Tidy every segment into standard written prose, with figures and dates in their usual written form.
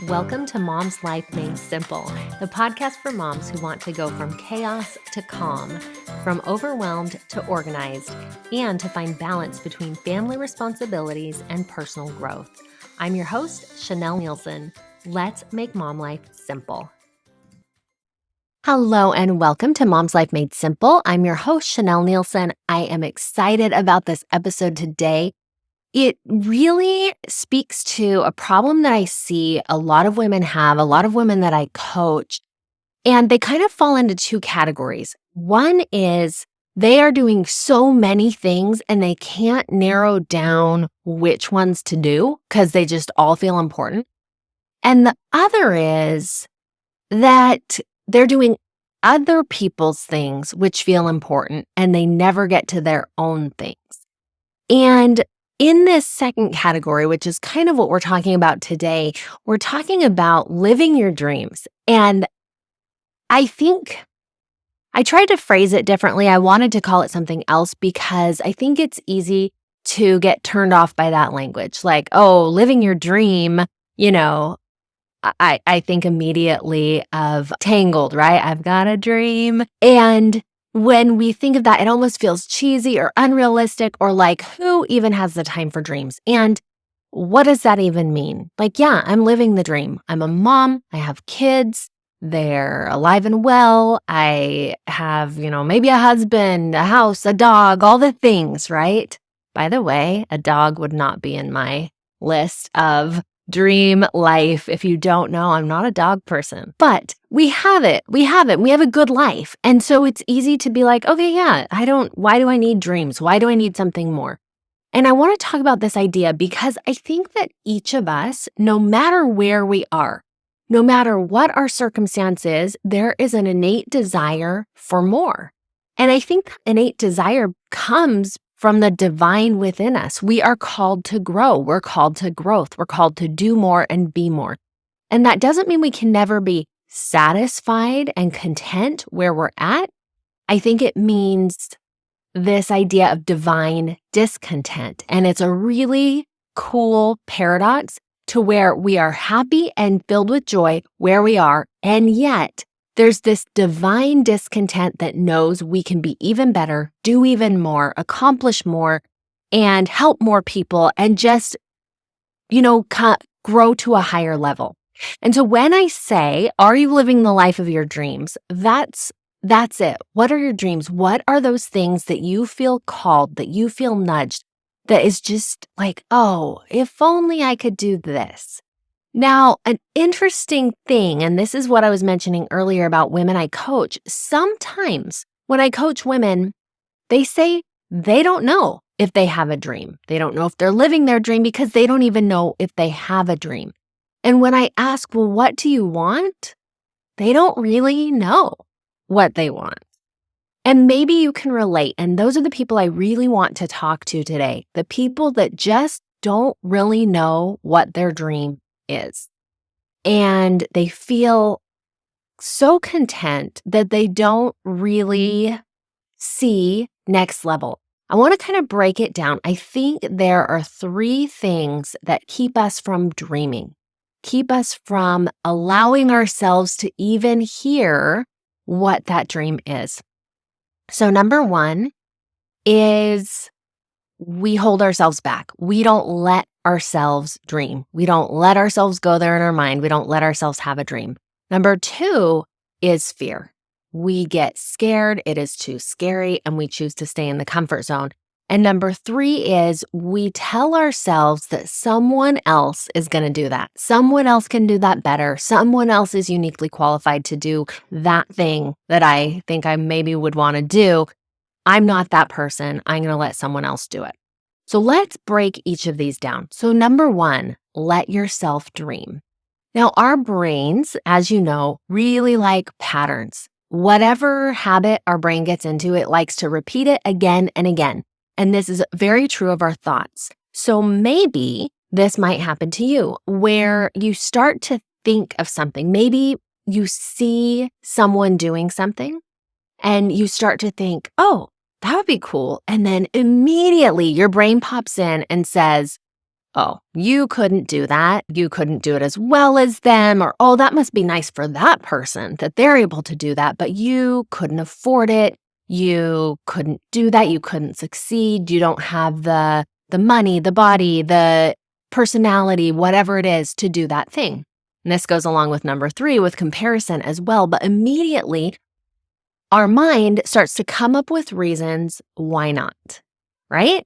Welcome to Mom's Life Made Simple, the podcast for moms who want to go from chaos to calm, from overwhelmed to organized, and to find balance between family responsibilities and personal growth. I'm your host, Chanel Nielsen. Let's make mom life simple. Hello and welcome to Mom's Life Made Simple. I'm your host, Chanel Nielsen. I am excited about this episode today. It really speaks to a problem that I see a lot of women have, a lot of women that I coach, and they kind of fall into two categories. One is they are doing so many things and they can't narrow down which ones to do because they just all feel important. And the other is that they're doing other people's things which feel important and they never get to their own things. And in this second category, which is kind of what we're talking about today, we're talking about living your dreams. And I think I tried to phrase it differently. I wanted to call it something else because I think it's easy to get turned off by that language. Like, oh, living your dream, I think immediately of Tangled, right? I've got a dream. And when we think of that, it almost feels cheesy or unrealistic or like, who even has the time for dreams? And what does that even mean? Like, yeah, I'm living the dream. I'm a mom. I have kids. They're alive and well. I have, maybe a husband, a house, a dog, all the things, right? By the way, a dog would not be in my list of dream life. If you don't know, I'm not a dog person, but we have it. We have a good life. And so it's easy to be like, okay, yeah, why do I need dreams? Why do I need something more? And I want to talk about this idea because I think that each of us, no matter where we are, no matter what our circumstance is, there is an innate desire for more. And I think that innate desire comes from the divine within us. We are called to grow. We're called to growth. We're called to do more and be more. And that doesn't mean we can never be satisfied and content where we're at. I think it means this idea of divine discontent. And it's a really cool paradox to where we are happy and filled with joy where we are, and yet there's this divine discontent that knows we can be even better, do even more, accomplish more, and help more people, and just, grow to a higher level. And so when I say, are you living the life of your dreams? That's it. What are your dreams? What are those things that you feel called, that you feel nudged, that is just like, oh, if only I could do this. Now, an interesting thing, and this is what I was mentioning earlier about women I coach, sometimes when I coach women, they say they don't know if they have a dream. They don't know if they're living their dream because they don't even know if they have a dream. And when I ask, well, what do you want? They don't really know what they want. And maybe you can relate. And those are the people I really want to talk to today, the people that just don't really know what their dream is. And they feel so content that they don't really see next level. I want to kind of break it down. I think there are three things that keep us from dreaming, keep us from allowing ourselves to even hear what that dream is. So number one is we hold ourselves back. We don't let ourselves dream. We don't let ourselves go there in our mind. We don't let ourselves have a dream. Number two is fear. We get scared. It is too scary, and we choose to stay in the comfort zone. And number three is we tell ourselves that someone else is going to do that. Someone else can do that better. Someone else is uniquely qualified to do that thing that I think I maybe would want to do. I'm not that person. I'm going to let someone else do it. So let's break each of these down. So number one, let yourself dream. Now, our brains, as you know, really like patterns. Whatever habit our brain gets into, it likes to repeat it again and again. And this is very true of our thoughts. So maybe this might happen to you where you start to think of something. Maybe you see someone doing something and you start to think, oh, that would be cool. And then immediately your brain pops in and says, oh, you couldn't do that. You couldn't do it as well as them, or, oh, that must be nice for that person that they're able to do that, but you couldn't afford it. You couldn't do that. You couldn't succeed. You don't have the money, the body, the personality, whatever it is to do that thing. And this goes along with number 3 with comparison as well. But immediately our mind starts to come up with reasons why not, right?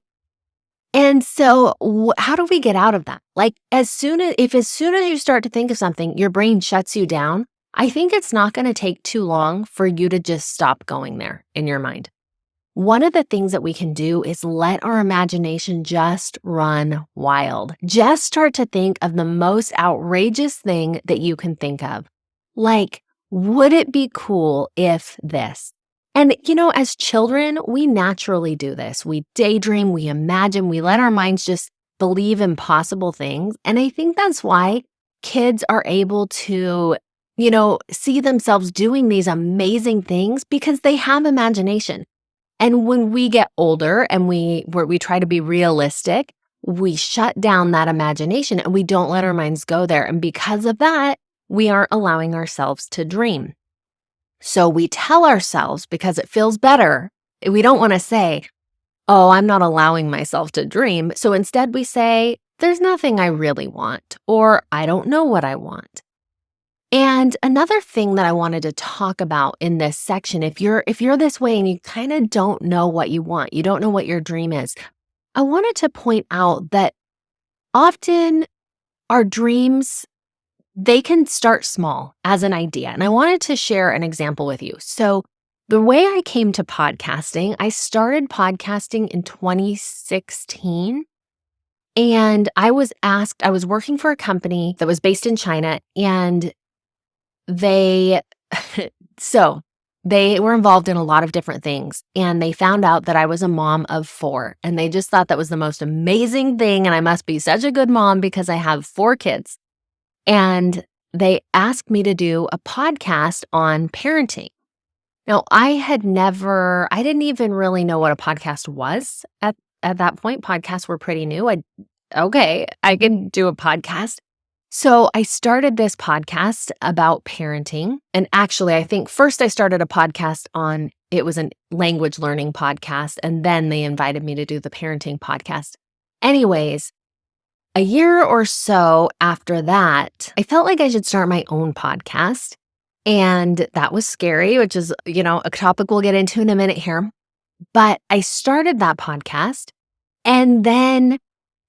And so how do we get out of that? Like as soon as you start to think of something, your brain shuts you down. I think it's not going to take too long for you to just stop going there in your mind. One of the things that we can do is let our imagination just run wild. Just start to think of the most outrageous thing that you can think of. Like, would it be cool if this? And, as children, we naturally do this. We daydream, we imagine, we let our minds just believe impossible things. And I think that's why kids are able to, see themselves doing these amazing things because they have imagination. And when we get older and we try to be realistic, we shut down that imagination and we don't let our minds go there. And because of that, we aren't allowing ourselves to dream. So we tell ourselves, because it feels better, we don't want to say, oh, I'm not allowing myself to dream. So instead we say, there's nothing I really want, or I don't know what I want. And another thing that I wanted to talk about in this section, if you're this way and you kind of don't know what you want, you don't know what your dream is, I wanted to point out that often our dreams, they can start small as an idea. And I wanted to share an example with you. So the way I came to podcasting, I started podcasting in 2016. And I was working for a company that was based in China, and they were involved in a lot of different things. And they found out that I was a mom of 4. And they just thought that was the most amazing thing. And I must be such a good mom because I have 4 kids. And they asked me to do a podcast on parenting. Now, I didn't even really know what a podcast was at that point. Podcasts were pretty new. I can do a podcast. So I started this podcast about parenting. And actually, I think first I started a podcast it was a language learning podcast. And then they invited me to do the parenting podcast. Anyways, a year or so after that, I felt like I should start my own podcast. And that was scary, which is, a topic we'll get into in a minute here. But I started that podcast, and then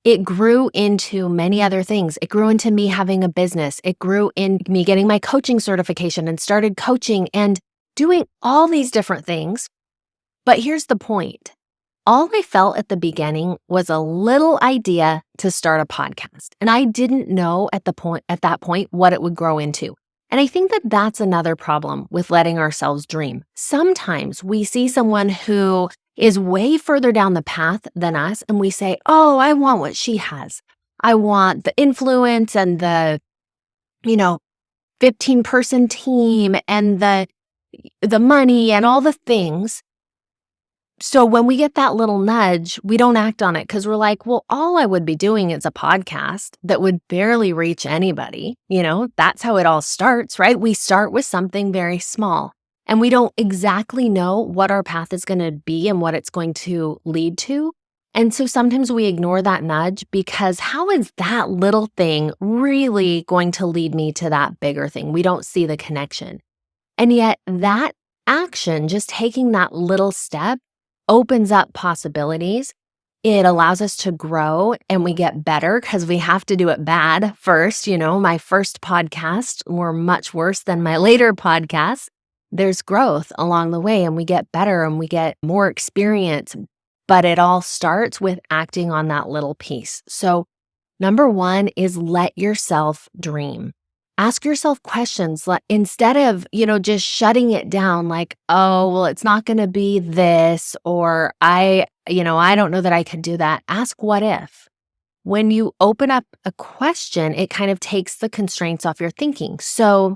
it grew into many other things. It grew into me having a business. It grew in me getting my coaching certification and started coaching and doing all these different things. But here's the point. All I felt at the beginning was a little idea to start a podcast. And I didn't know at that point what it would grow into. And I think that that's another problem with letting ourselves dream. Sometimes we see someone who is way further down the path than us, and we say, oh, I want what she has. I want the influence and the, 15-person team and the money and all the things. So when we get that little nudge, we don't act on it because we're like, well, all I would be doing is a podcast that would barely reach anybody. That's how it all starts, right? We start with something very small, and we don't exactly know what our path is going to be and what it's going to lead to. And so sometimes we ignore that nudge because how is that little thing really going to lead me to that bigger thing? We don't see the connection. And yet that action, just taking that little step, opens up possibilities. It allows us to grow and we get better because we have to do it bad first. My first podcasts were much worse than my later podcasts. There's growth along the way and we get better and we get more experience, but it all starts with acting on that little piece. So number 1 is let yourself dream. Ask yourself questions instead of, just shutting it down like, oh, well, it's not going to be this, or I don't know that I could do that. Ask what if. When you open up a question, it kind of takes the constraints off your thinking. So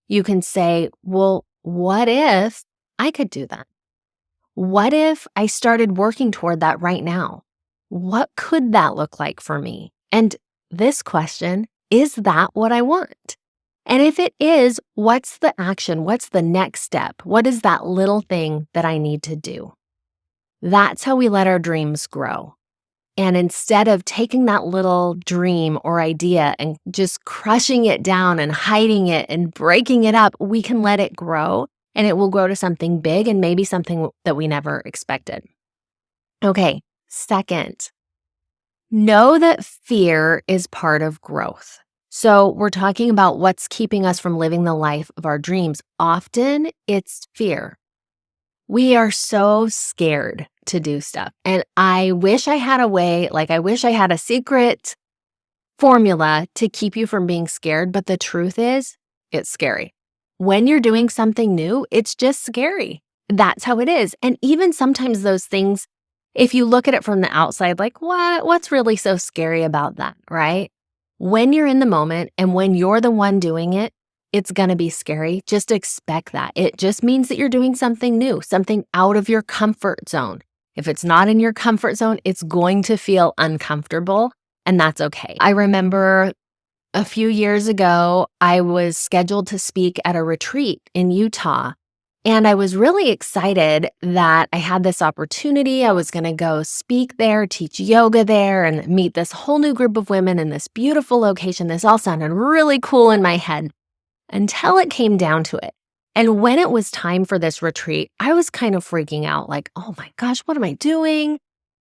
you can say, well, what if I could do that? What if I started working toward that right now? What could that look like for me? And this question, is that what I want? And if it is, what's the action? What's the next step? What is that little thing that I need to do? That's how we let our dreams grow. And instead of taking that little dream or idea and just crushing it down and hiding it and breaking it up, we can let it grow and it will grow to something big and maybe something that we never expected. Okay, second, know that fear is part of growth. So we're talking about what's keeping us from living the life of our dreams. Often it's fear. We are so scared to do stuff. And I wish I had a way, I wish I had a secret formula to keep you from being scared. But the truth is, it's scary. When you're doing something new, it's just scary. That's how it is. And even sometimes those things, if you look at it from the outside, what's really so scary about that, right? When you're in the moment and when you're the one doing it, it's going to be scary. Just expect that. It just means that you're doing something new, something out of your comfort zone. If it's not in your comfort zone, it's going to feel uncomfortable, and that's okay. I remember a few years ago, I was scheduled to speak at a retreat in Utah, and I was really excited that I had this opportunity. I was going to go speak there, teach yoga there, and meet this whole new group of women in this beautiful location. This all sounded really cool in my head. Until it came down to it. And when it was time for this retreat, I was kind of freaking out, oh my gosh, what am I doing?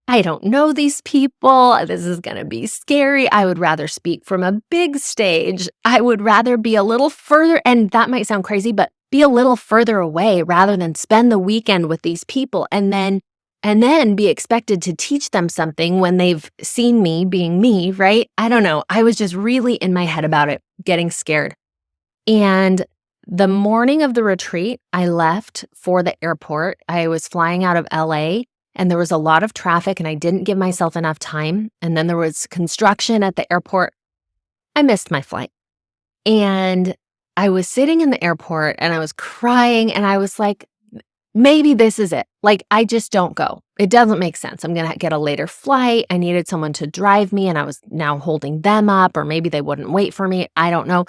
I don't know these people. This is going to be scary. I would rather speak from a big stage. I would rather be a little further, and that might sound crazy, but be a little further away rather than spend the weekend with these people and then be expected to teach them something when they've seen me being me, right? I don't know. I was just really in my head about it, getting scared. And the morning of the retreat, I left for the airport. I was flying out of LA and there was a lot of traffic and I didn't give myself enough time. And then there was construction at the airport. I missed my flight. And I was sitting in the airport and I was crying and I was like, maybe this is it. I just don't go. It doesn't make sense. I'm going to get a later flight. I needed someone to drive me and I was now holding them up, or maybe they wouldn't wait for me. I don't know.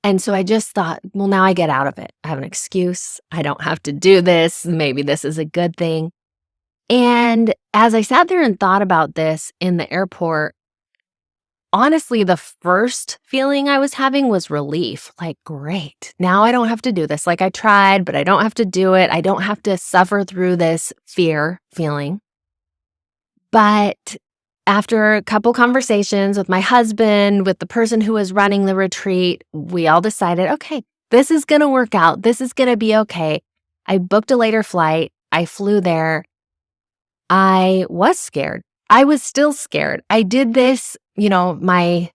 And so I just thought, well, now I get out of it. I have an excuse. I don't have to do this. Maybe this is a good thing. And as I sat there and thought about this in the airport, honestly, the first feeling I was having was relief. Great. Now I don't have to do this. I tried, but I don't have to do it. I don't have to suffer through this fear feeling. But after a couple conversations with my husband, with the person who was running the retreat, we all decided, okay, this is going to work out. This is going to be okay. I booked a later flight. I flew there. I was scared. I was still scared. I did this, my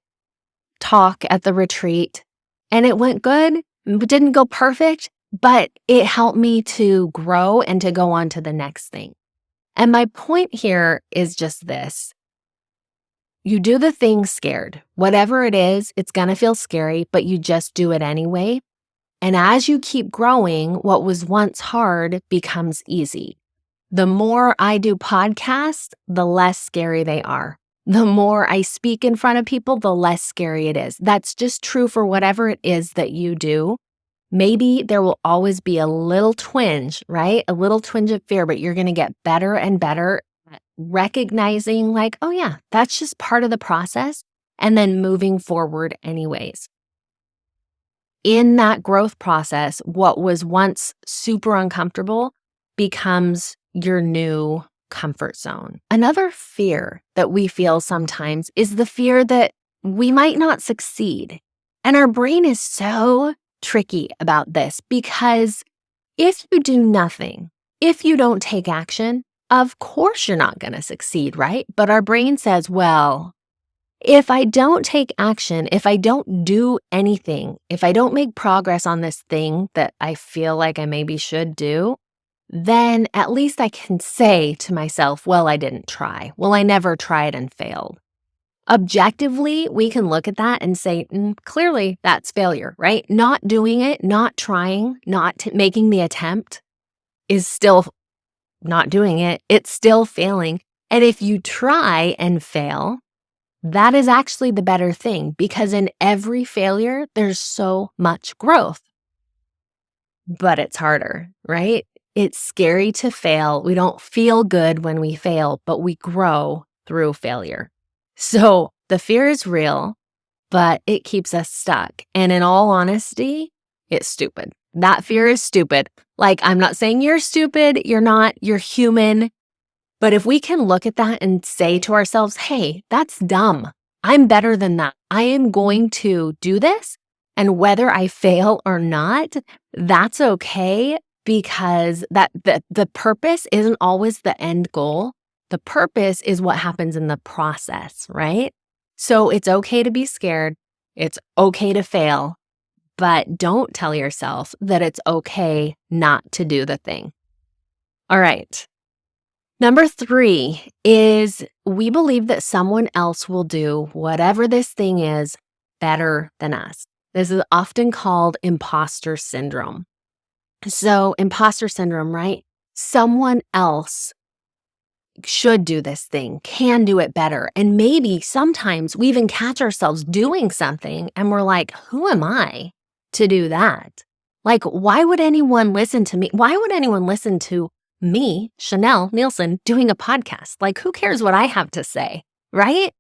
talk at the retreat, and it went good. It didn't go perfect, but it helped me to grow and to go on to the next thing. And my point here is just this. You do the thing scared. Whatever it is, it's going to feel scary, but you just do it anyway. And as you keep growing, what was once hard becomes easy. The more I do podcasts, the less scary they are. The more I speak in front of people, the less scary it is. That's just true for whatever it is that you do. Maybe there will always be a little twinge, right? A little twinge of fear, but you're going to get better and better at recognizing oh yeah, that's just part of the process, and then moving forward anyways. In that growth process, what was once super uncomfortable becomes your new comfort zone. Another fear that we feel sometimes is the fear that we might not succeed. And our brain is so tricky about this because if you do nothing, if you don't take action, of course you're not going to succeed, right? But our brain says, well, if I don't take action, if I don't do anything, if I don't make progress on this thing that I feel like I maybe should do, then at least I can say to myself, well, I didn't try. Well, I never tried and failed. Objectively, we can look at that and say, clearly that's failure, right? Not doing it, not trying, not making the attempt is still not doing it. It's still failing. And if you try and fail, That is actually the better thing because in every failure, there's so much growth. But it's harder, right? It's scary to fail. We don't feel good when we fail, but we grow through failure. So the fear is real, but it keeps us stuck. And in all honesty, it's stupid. That fear is stupid. Like, I'm not saying you're stupid. You're not. You're human. But if we can look at that and say to ourselves, hey, that's dumb. I'm better than that. I am going to do this. And whether I fail or not, that's okay because the purpose isn't always the end goal. The purpose is what happens in the process, right? So it's okay to be scared. It's okay to fail, but don't tell yourself that it's okay not to do the thing. All right. Number 3 is we believe that someone else will do whatever this thing is better than us. This is often called imposter syndrome. So imposter syndrome, right? Someone else should do this thing, can do it better. And maybe sometimes we even catch ourselves doing something and we're like, who am I to do that? Like, why would anyone listen to me? Why would anyone listen to me, Chanel Nielsen, doing a podcast? Like, who cares what I have to say, right?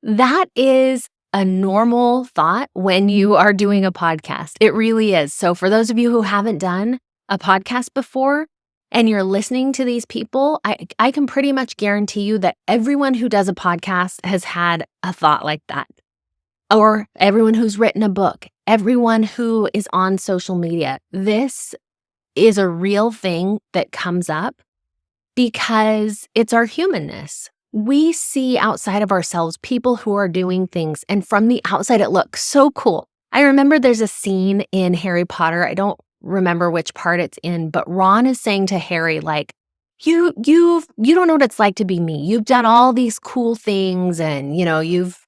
That is a normal thought when you are doing a podcast. It really is. So for those of you who haven't done a podcast before and you're listening to these people, I can pretty much guarantee you that everyone who does a podcast has had a thought like that. Or everyone who's written a book, everyone who is on social media. This is a real thing that comes up because it's our humanness. We see outside of ourselves people who are doing things, and from the outside, it looks so cool. I remember there's a scene in Harry Potter. I don't remember which part it's in, but Ron is saying to Harry, like, you don't know what it's like to be me. You've done all these cool things, and you've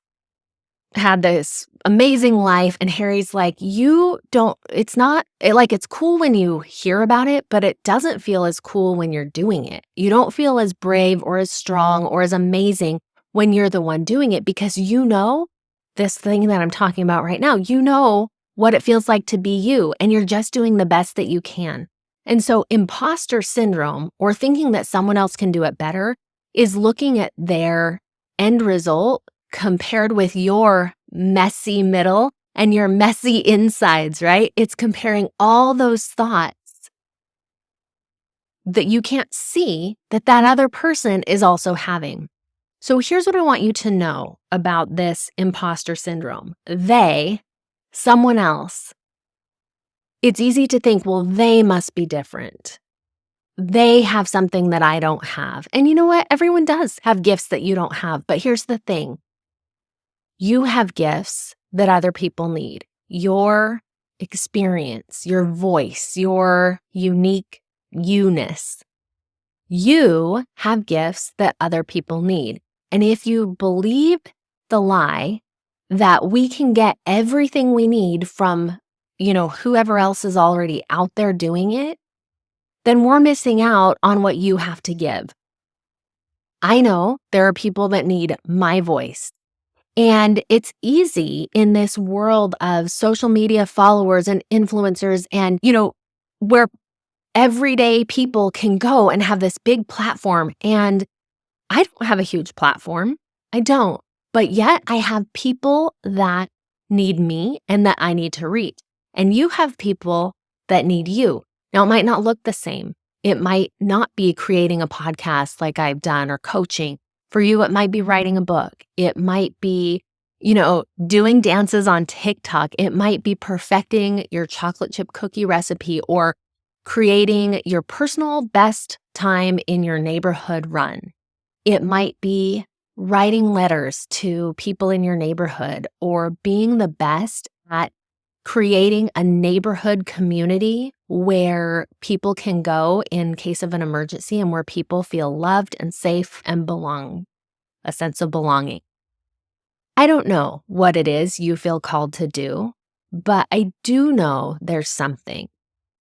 had this amazing life. And Harry's like, it's cool when you hear about it, but it doesn't feel as cool when you're doing it. You don't feel as brave or as strong or as amazing when you're the one doing it because this thing that I'm talking about right now, what it feels like to be you, and you're just doing the best that you can. And so imposter syndrome, or thinking that someone else can do it better, is looking at their end result compared with your messy middle and your messy insides, right? It's comparing all those thoughts that you can't see that other person is also having. So here's what I want you to know about this imposter syndrome. Someone else, it's easy to think, well, they must be different. They have something that I don't have. And you know what? Everyone does have gifts that you don't have. But here's the thing. You have gifts that other people need. Your experience, your voice, your unique you-ness. You have gifts that other people need. And if you believe the lie that we can get everything we need from, whoever else is already out there doing it, then we're missing out on what you have to give. I know there are people that need my voice. And it's easy in this world of social media followers and influencers and, where everyday people can go and have this big platform. And I don't have a huge platform. I don't. But yet I have people that need me and that I need to reach. And you have people that need you. Now, it might not look the same. It might not be creating a podcast like I've done or coaching. For you, it might be writing a book. It might be, doing dances on TikTok. It might be perfecting your chocolate chip cookie recipe or creating your personal best time in your neighborhood run. It might be writing letters to people in your neighborhood or being the best at creating a neighborhood community where people can go in case of an emergency and where people feel loved and safe and belong, a sense of belonging. I don't know what it is you feel called to do, but I do know there's something.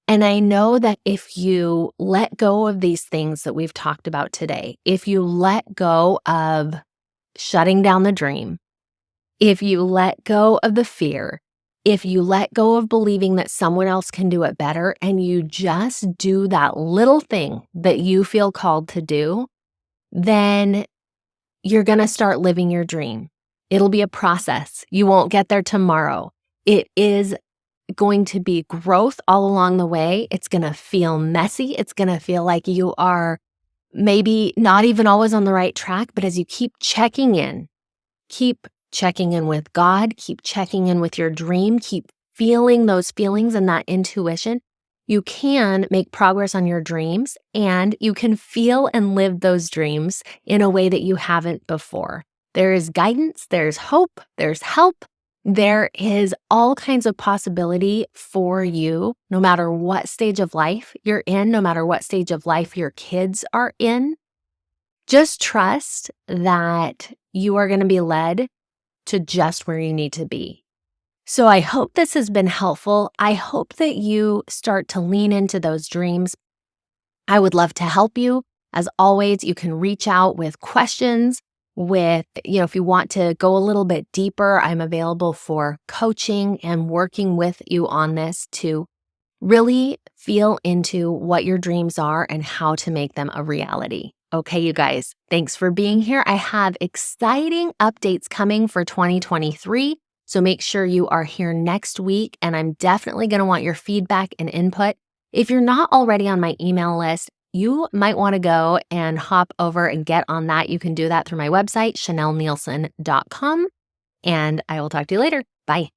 And I know that if you let go of these things that we've talked about today, if you let go of shutting down the dream, if you let go of the fear, if you let go of believing that someone else can do it better, and you just do that little thing that you feel called to do, then you're going to start living your dream. It'll be a process. You won't get there tomorrow. It is going to be growth all along the way. It's going to feel messy. It's going to feel like you are maybe not even always on the right track, but as you keep checking in with God, keep checking in with your dream, keep feeling those feelings and that intuition, you can make progress on your dreams, and you can feel and live those dreams in a way that you haven't before. There is guidance, there's hope, there's help. There is all kinds of possibility for you, no matter what stage of life you're in, no matter what stage of life your kids are in. Just trust that you are going to be led to just where you need to be. So I hope this has been helpful. I hope that you start to lean into those dreams. I would love to help you. As always, you can reach out with questions, if you want to go a little bit deeper, I'm available for coaching and working with you on this to really feel into what your dreams are and how to make them a reality. Okay, you guys, thanks for being here. I have exciting updates coming for 2023. So make sure you are here next week, and I'm definitely going to want your feedback and input. If you're not already on my email list, you might want to go and hop over and get on that. You can do that through my website, chanelnielsen.com, and I will talk to you later. Bye.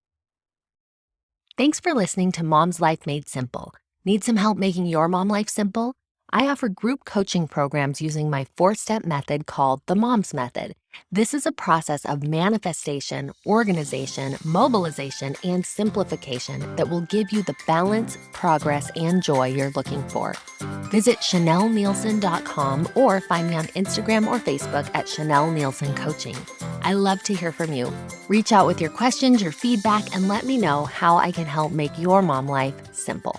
Thanks for listening to Mom's Life Made Simple. Need some help making your mom life simple? I offer group coaching programs using my 4-step method called the Mom's Method. This is a process of manifestation, organization, mobilization, and simplification that will give you the balance, progress, and joy you're looking for. Visit chanelnielsen.com or find me on Instagram or Facebook at Chanel Nielsen Coaching. I love to hear from you. Reach out with your questions, your feedback, and let me know how I can help make your mom life simple.